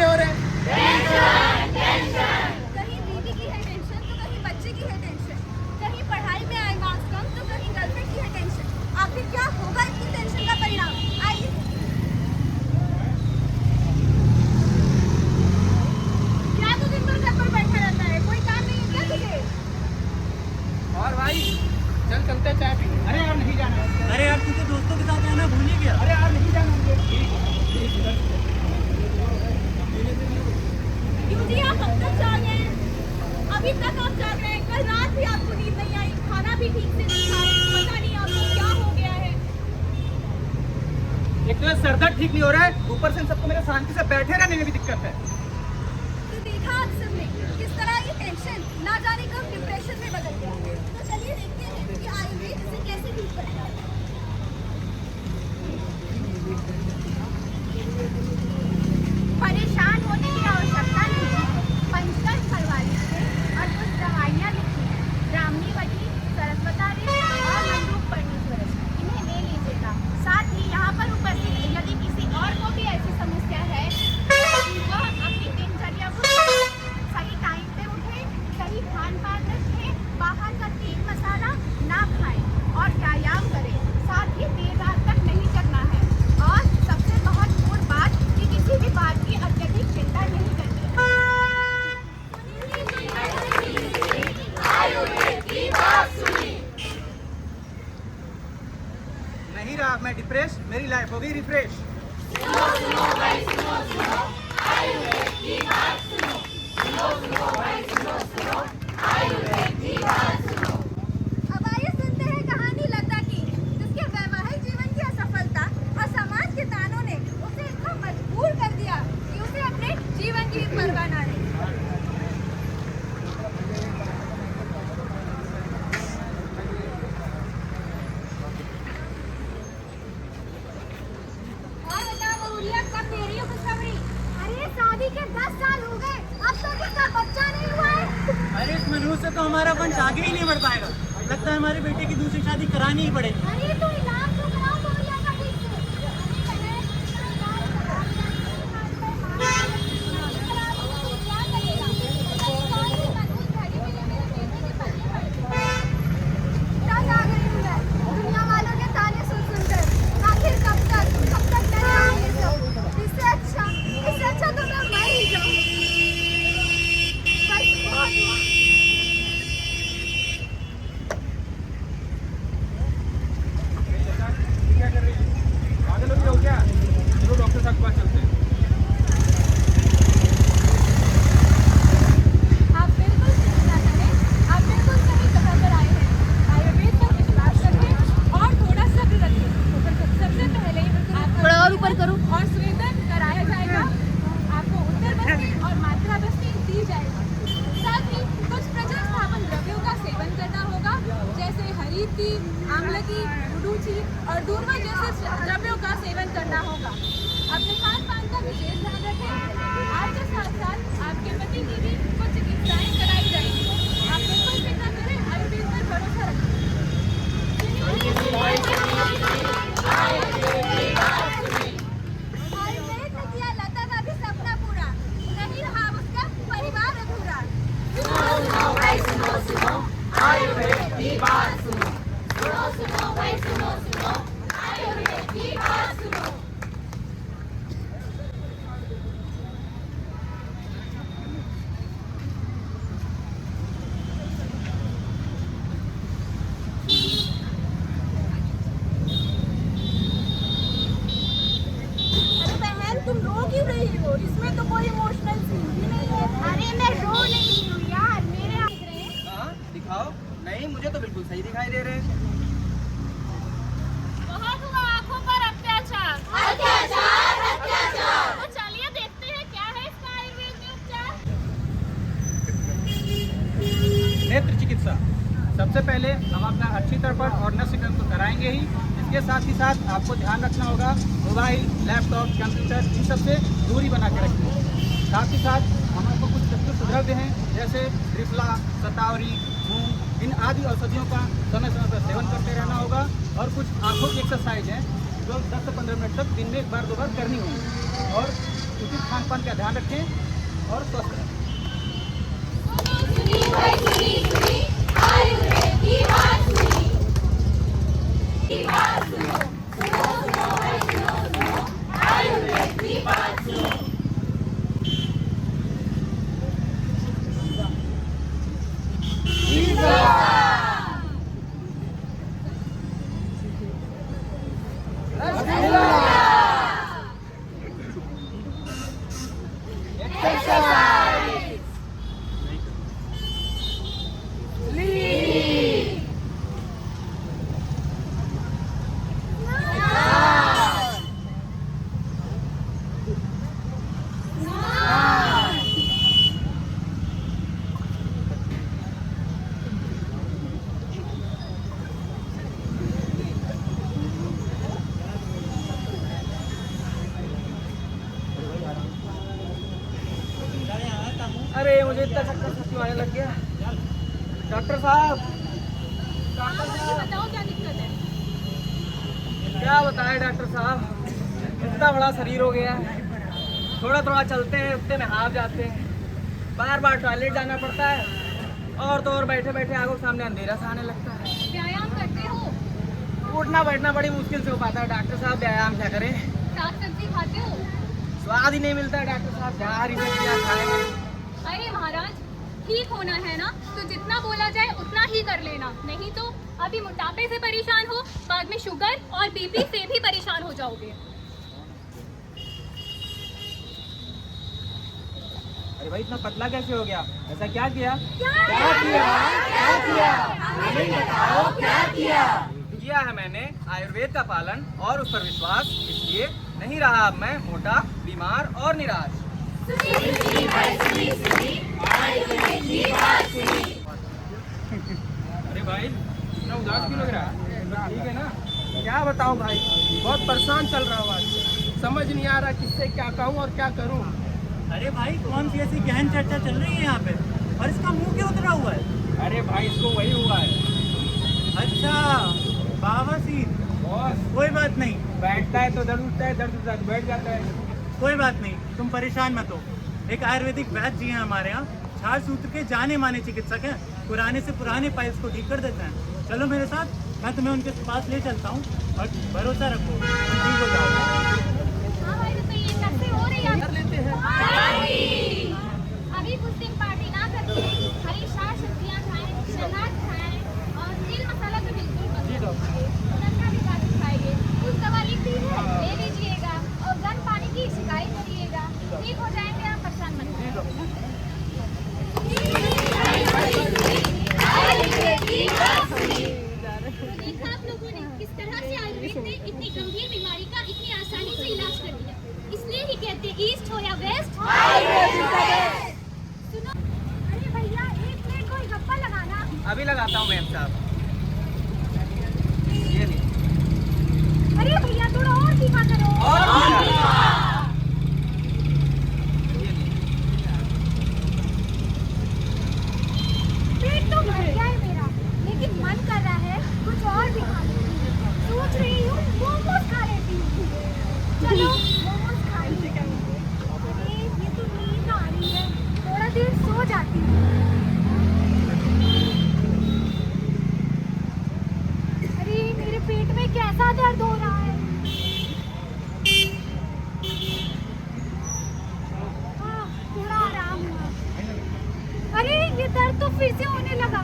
हो रहे? कहीं बीवी की है टेंशन तो कहीं बच्चे की है टेंशन, कहीं पढ़ाई में आए मार्क्स कम तो कहीं गर्लफ्रेंड की है टेंशन। आखिर क्या होगा इतनी टेंशन का परिणाम? आइए। क्या तू दिन भर घर पर बैठा रहता है? कोई काम नहीं है क्या तुझे? और भाई चल चलते चाय पी। अरे यार नहीं जाना। अरे यार तू तो दोस्तों के साथ आना भूल ही गया। अरे यार नहीं जाना मुझे। क्यों जी आप अब तक जागे हैं? अभी तक आप जाग रहे हैं? कल रात भी आपको नींद नहीं आई, खाना भी ठीक से नहीं खाए, पता नहीं आपको क्या हो गया है। एक तो सर दर्द ठीक नहीं हो रहा है, ऊपर से इन सबको मेरे शांति से बैठे रहने में भी दिक्कत है। तो देखा आप सबने किस तरह ये टेंशन ना जाने कब डिप्रेशन में बदल गया। तो चलिए देखते हैं कि आयुर्वेद इसे कैसे ठीक करेगा। परेशान होने की आवश्यकता नहीं है। पंचकर्म करवा लीजिए और कुछ दवाइयाँ लिखी हैं, ब्राह्मणी वटी, सरस्वती और मंडूक परमेश्वरस, इन्हें ले लीजिएगा। साथ ही यहाँ पर उपस्थित यदि किसी और को भी ऐसी समस्या है तो वह अपनी दिनचर्या को सही टाइम पे उठे, सही खान पान रखें, बाहर का तेल मसाला ना खाएं और व्यायाम करें। साथ ही देर रात तक नहीं जगना है और सबसे महत्वपूर्ण बात कि किसी भी बात की अत्यधिक चिंता नहीं करनी है। नहीं रहा मैं डिप्रेस, मेरी लाइफ हो गई रिफ्रेश। अब आइए सुनते हैं कहानी लता की, जिसके वैवाहिक जीवन की असफलता और समाज के तानों ने उसे इतना मजबूर कर दिया कि उसे अपने जीवन की परवाह न रही। और बता बहुरिया, कब दे रही हो खुशखबरी? अरे शादी के 10 साल हो गए, अब तक उसका बच्चा नहीं हुआ है। अरे इस मनहूस से तो हमारा वंश आगे ही नहीं बढ़ पाएगा। लगता है हमारे बेटे की दूसरी शादी करानी ही पड़ेगी। अरे तो इलाज तो कराओ बहुरिया का ठीक से। दुनिया वालों के ताने सुन सुनकर आखिर कब तक डरे ये सब। इससे अच्छा तो मैं मर ही जाऊं। बस बहुत हुआ। क्या कर रही है? पागल हो गया हो क्या? चलो डॉक्टर साहब के पास चलते हैं। आप बिल्कुल चिंता करें, आप बिल्कुल सही जगह पर आए हैं। आयुर्वेद पर विश्वास रखें और थोड़ा सब्र रखें। सबसे पहले आप थोड़ा और ऊपर करो और स्वेदन कराया जाएगा। आपको उत्तर बस्ती और मात्रा बस्ती दी जाएगी। साथ ही कुछ प्रजन स्थापन द्रव्यों का सेवन करना होगा, जैसे हरीती, आमलकी, गुडूची और दूर्वा जैसे द्रव्यों का सेवन करना होगा। अपने खान पान का विशेष ध्यान रखें। आपके साथ साथ आपके पति की भी कुछ चिकित्साएं कराई जाएंगी। आप बिल्कुल चिंता करें, आयुर्वेद पर भरोसा रखें। आयुर्वेद ने किया लता का भी सपना पूरा, नहीं रहा उसका परिवार अधूरा। अरे बहन, तुम रो क्यों रही हो? इसमें तो कोई इमोशनल सीन भी नहीं है। अरे मैं रो नहीं हूँ यार, मेरे हाँ दिखाओ। नहीं मुझे तो बिल्कुल सही दिखाई दे रहे हैं। बहुत हुआ आंखों पर अत्याचार। तो चलिए देखते हैं क्या है इसका आयुर्वेद में उपचार। नेत्र चिकित्सा। सबसे पहले हम अपना अच्छी तरह और नस्य को कराएंगे ही। इसके साथ ही साथ आपको ध्यान रखना होगा मोबाइल, लैपटॉप, कंप्यूटर इन सब से दूरी बना के रखिए। साथ ही साथ हम आपको कुछ चतुर्थ द्रव्य हैं, जैसे त्रिफला, शतावरी, मूंग, इन आदि औषधियों का समय समय पर सेवन करते रहना होगा। और कुछ आंखों की एक्सरसाइज है जो 10 से 15 मिनट तक दिन में एक बार 2 बार करनी होगी। और उचित खान पान का ध्यान रखें और स्वस्थ रहें। सुनी भाई सुनी आयुर्वेद की बात सुनी की बात सुनो सुनो भाई सुनो आयुर्वेद की बात सुनो। अरे मुझे इतना चक्कर छुट्टी आने लग गया। डॉक्टर साहब बताओ क्या दिक्कत है? क्या बताएं डॉक्टर साहब, इतना बड़ा शरीर हो गया है, थोड़ा थोड़ा चलते हैं उतने में हाफ जाते हैं, बार बार टॉयलेट जाना पड़ता है और तो और बैठे बैठे आंखों के सामने अंधेरा सा आने लगता है। व्यायाम करते हो? उठना बैठना बड़ी मुश्किल से हो पाता है डॉक्टर साहब, व्यायाम क्या करें। साग सब्जी खाते हो? स्वाद ही नहीं मिलता है डॉक्टर साहब, क्या हरी सब्जियां खाएं। अरे महाराज, ठीक होना है ना तो जितना बोला जाए उतना ही कर लेना, नहीं तो अभी मोटापे से परेशान हो, बाद में शुगर और बीपी से भी परेशान हो जाओगे। अरे भाई इतना पतला कैसे हो गया, ऐसा क्या किया? किया है मैंने आयुर्वेद का पालन और उस पर विश्वास, इसलिए नहीं रहा अब मैं मोटा, बीमार और निराश। अरे भाई इतना उदास क्यों लग रहा है? ठीक है ना? क्या बताऊं भाई, बहुत परेशान चल रहा हूँ आज, समझ नहीं आ रहा किससे क्या कहूँ और क्या करूँ। अरे भाई कौन सी ऐसी गहन चर्चा चल रही है यहाँ पे, और इसका मुंह क्यों उतरा हुआ है? अरे भाई इसको वही हुआ है। अच्छा बावासीर, बॉस कोई बात नहीं, बैठता है तो दर्द उठता है, दर्द उठता है तो बैठ जाता है। कोई बात नहीं, तुम परेशान मत हो। एक आयुर्वेदिक वैद्य जी हैं हमारे यहाँ, 4 सूत्र के जाने माने चिकित्सक हैं, पुराने से पुराने पाइल्स को ठीक कर देते हैं। चलो मेरे साथ, मैं तुम्हें उनके पास ले चलता हूँ और भरोसा रखो तुम ठीक हो जाओगे। हाँ भाई, तो ये कैसे हो रही है? कर लेते हैं। अभी कुछ दिन पार्टी ना करके हरी साग सब्जियाँ खाएं, सलाद खाएं और तेल मसाला तो बिल्कुल बंद करिए। गंदा भी काफी खाइए, कुछ दवा लिख दी है ले लीजिएगा और गर्म पानी की शिकायत करिएगा, ठीक हो जाएंगे, आप परेशान मत होइए। तो देखा आप लोगों ने किस तरह से आयुर्वेद ने इतनी गंभीर बीमारी का इतनी आसानी से इलाज कर दिया। इसलिए ही कहते हैं ईस्ट हो या वेस्ट, सुनो। अरे भैया, एक प्लेट कोई गप्पा लगाना। अभी लगाता हूँ मैम साहब, ये नहीं। अरे भैया, थोड़ा और तीखा करो। ये नहीं। पेट तो भर गया है मेरा, लेकिन मन कर रहा है कुछ और भी खाने की। सोच रही हूँ मोमोज खा लेती हूँ। चलो मोमोज खा ही लेंगे। अरे ये तो नींद आ रही है, थोड़ा देर सो जाती हूँ। अरे मेरे पेट में कैसा दर्द हो रहा है। हाँ, थोड़ा आराम हुआ। अरे ये दर्द तो फिर से होने लगा।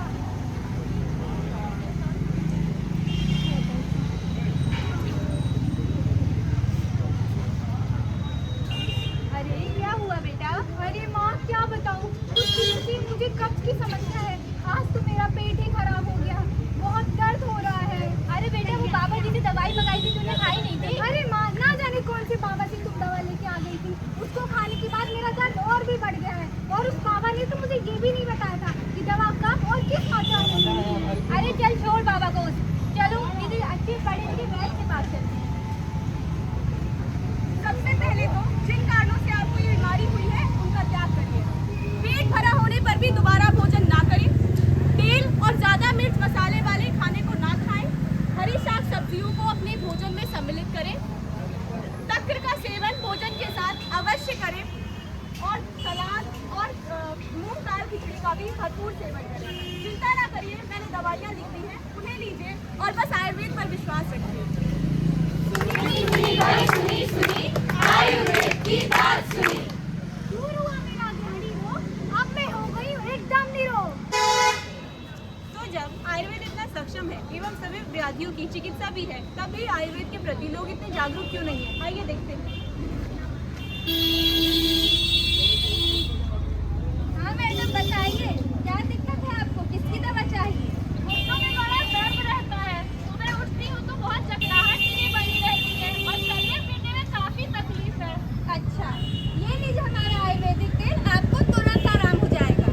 अरे क्या हुआ बेटा? अरे माँ, क्या बताऊँ, कुछ दिनों से मुझे कब्ज की समस्या है। आज तो मेरा पेट ही खराब हो गया, बहुत दर्द हो रहा है। अरे बेटा, वो बाबा जी ने दवाई मंगाई थी, तूने खाई नहीं थी? अरे माँ, ना जाने कौन से बाबा जी तुम दवा लेके आ गई थी, उसको खाने के बाद मेरा दर्द और भी बढ़ गया है। और उस बाबा ने तो मुझे ये भी नहीं बताया था कि दवा कब और किस मात्रा में लेनी है। अरे चल छोड़ बाबा को, चलो मेरे अच्छे पढ़े लिखे वैद्य के पास चलते हैं। सबसे पहले तो जिन कारणों से आपको ये बीमारी हुई है उनका त्याग करिए। पेट भरा होने पर भी दोबारा भोजन ना करें, तेल और ज्यादा मिर्च मसाले वाले खाने को ना खाएं, हरी साग सब्जियों को अपने भोजन में सम्मिलित करें, तक्र का सेवन भोजन के साथ अवश्य करें। भी भरपूर सेवन करें। चिंता ना करिए, मैंने दवाइयाँ लिख दी हैं, उन्हें लीजिए और बस आयुर्वेद पर विश्वास रखिए। आयुर्वेद की बात सुनी। दूर हुआ मेरा गहरी रोग, अब मैं हो गई हूँ एकदम निरोग। तो जब आयुर्वेद इतना सक्षम है एवं सभी व्याधियों की चिकित्सा भी है, तब भी आयुर्वेद के प्रति लोग इतने जागरूक क्यों नहीं है? आइए देखते हैं। हाँ मैडम बताइए, क्या दिक्कत है आपको, किसकी दवा चाहिए? घुटनों में बड़ा दर्द रहता है, सुबह उठती हूँ तो बहुत जकड़ाहट सी बनी रहती है और चलने फिरने में काफी तकलीफ है। अच्छा, ये लीजिए हमारा आयुर्वेदिक तेल, आपको तुरंत आराम हो जाएगा।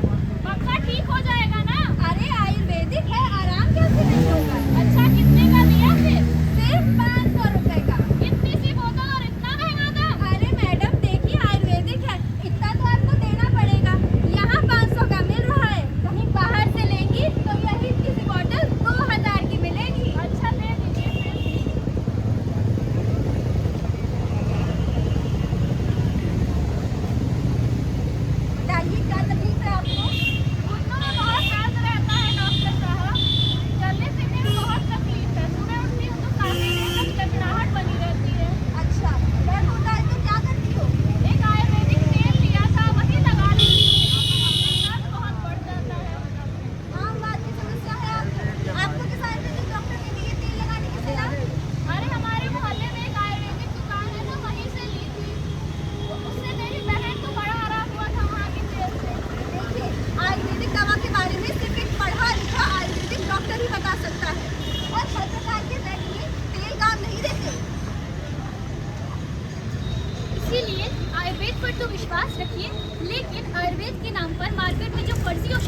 पक्का ठीक हो जाएगा ना? अरे आयुर्वेदिक है, आराम कैसे नहीं होगा? अच्छा, कितने का दिया फिर? सिर्फ 500 रुपए का। इतनी सी बोतल और इतना महंगा दाम? अरे मैडम देखिए, आयुर्वेदिक है, इतना तो आपको देना पड़ेगा। यहाँ 500 का मिल रहा है, कहीं बाहर से लेंगी तो यही इतनी सी बोतल 2000 की मिलेगी। अच्छा, दे दीजिए फिर। बताइए क्या तकलीफ है आपको? घुटनों में बहुत दर्द रहता है डॉक्टर साहब, चलने फिरने में बहुत तकलीफ है, सुबह उठती हूँ तो काफी देर तक जकड़ाहट बनी रहती है। अच्छा, दर्द होता है तो क्या करती हो? एक आयुर्वेदिक तेल लिया था, वही लगा लेती हूँ, दर्द बहुत बढ़ जाता है। आम बात की समस्या है आपको। आपको किस आयुर्वेदिक डॉक्टर ने दी ये तेल लगाने की सलाह? अरे हमारे मोहल्ले में एक आयुर्वेदिक दुकान है ना, वहीं से ली थी। उससे मेरी बहन को बड़ा आराम हुआ था वहाँ की तेल से। देखिए, आयुर्वेदिक दवा के बारे में सिर्फ एक पढ़ा लिखा आयुर्वेदिक डॉक्टर ही बता सकता है और हर प्रकार के बेड में तेल काम नहीं देते। इसीलिए आयुर्वेद पर तो विश्वास रखिए, लेकिन आयुर्वेद के नाम पर मार्केट में जो फर्जी और